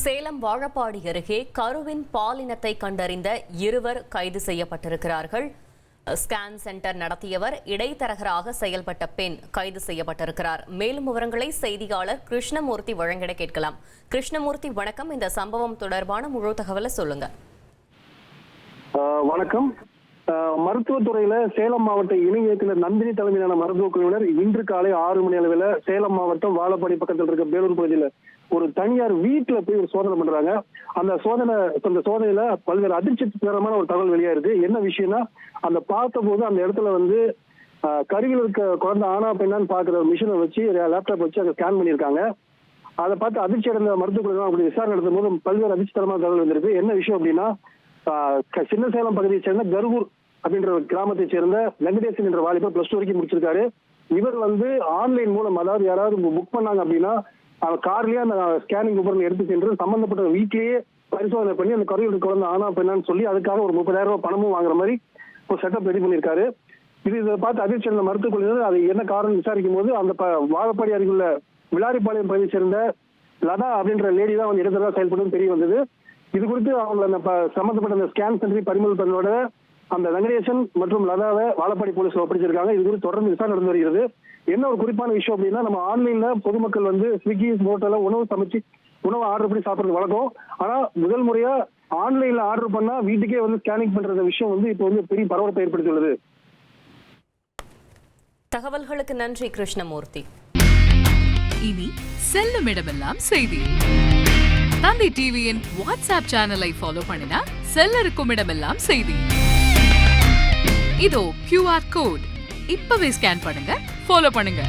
சேலம் வாழப்பாடி அருகே கருவின் பாலினத்தை கண்டறிந்த இருவர் கைது செய்யப்பட்டிருக்கிறார்கள். ஸ்கேன் சென்டர் நடத்தியவர், இடைத்தரகராக செயல்பட்ட பெண் கைது செய்யப்பட்டிருக்கிறார். மேலும் விவரங்களை செய்தியாளர் கிருஷ்ணமூர்த்தி வழங்கிட கேட்கலாம். கிருஷ்ணமூர்த்தி, வணக்கம். இந்த சம்பவம் தொடர்பான முழு தகவலை சொல்லுங்க. வணக்கம். மருத்துவத்துறையில சேலம் மாவட்ட இணை இயக்குநர் நந்தினி தலைமையிலான மருத்துவக் குழுவினர் இன்று காலை 6 மணி அளவில் சேலம் மாவட்டம் வாழப்பாடி பக்கத்தில் இருக்க பேலூர் பகுதியில் ஒரு தனியார் வீட்டுல போய் ஒரு சோதனை பண்றாங்க. அந்த சோதனையில பல்வேறு அதிர்ச்சிகரமான ஒரு தகவல் வெளியாயிருக்கு. என்ன விஷயம்னா, அந்த பார்த்த போது அந்த இடத்துல கருவில் இருக்க குழந்தை ஆனா பெண்ணான்னு பாக்குற மிஷினை வச்சு, லேப்டாப் வச்சு அதை ஸ்கேன் பண்ணியிருக்காங்க. அதை பார்த்து அதிர்ச்சி அடைந்த மருத்துவக்குழு அப்படி விசாரணை நடத்தும் போது பல்வேறு அதிர்ச்சிகரமான தகவல் வந்திருக்கு. என்ன விஷயம் அப்படின்னா, சின்ன சேலம் பகுதியை சேர்ந்த கருவூர் அப்படின்ற ஒரு கிராமத்தை சேர்ந்த வெங்கடேசன் என்ற வாலிபர் +2 வரைக்கும் முடிச்சிருக்காரு. இவர் ஆன்லைன் மூலம், அதாவது யாராவது புக் பண்ணாங்க அப்படின்னா கார்லயே அந்த ஸ்கேனிங் உபகரணம் எடுத்து சென்று சம்பந்தப்பட்ட வீட்லயே பரிசோதனை பண்ணி அந்த கருவில் குழந்தை ஆனா பெண்ணான்னு சொல்லி அதுக்காக ஒரு 30,000 ரூபாய் பணமும் வாங்குற மாதிரி ஒரு செட்டப் ரெடி பண்ணியிருக்காரு. இதை பார்த்து அதிர்ச்சி அடைந்த மருத்துவக் குழுவினர் அது என்ன காரணம் விசாரிக்கும் போது, அந்த வாழப்பாடி அருகிலுள்ள விளாரிப்பாளையம் பகுதியை சேர்ந்த லதா அப்படின்ற லேடி தான் இடத்துல செயல்படும் தெரிய வந்தது. இது குறித்து அவங்க அந்த சம்பந்தப்பட்ட அந்த ஸ்கேன் சென்டரை பறிமுதல் பண்ணோட அந்த வெங்கடேசன் மற்றும் லதாவை வாழப்பாடி போலீஸ் ஒப்படைச்சிருக்காங்க. இது குறித்து தொடர்ந்து விசாரணை நடந்து வருகிறது. என்ன ஒரு குறிப்பான விஷயம் அப்படின்னா, நம்ம ஆன்லைன்ல பொதுமக்கள் ஸ்விக்கி ஹோட்டல்ல உணவு சமைச்சு உணவு ஆர்டர் பண்ணி சாப்பிடுறது வழக்கம். ஆனா முதல் முறையா ஆன்லைன்ல ஆர்டர் பண்ணா வீட்டுக்கே ஸ்கேனிங் பண்ற விஷயம் இப்போ பெரிய பரபரப்பை ஏற்படுத்தியுள்ளது. தகவல்களுக்கு நன்றி கிருஷ்ணமூர்த்தி. இனி செல்லும் இடமெல்லாம் செய்தி. தந்தை டிவியின் வாட்ஸ்அப் சேனலை ஃபாலோ பண்ணினா செல்ல இருக்கும் இடமெல்லாம் செய்தி. இதோ QR கோட், இப்பவே ஸ்கேன் பண்ணுங்க, ஃபாலோ பண்ணுங்க.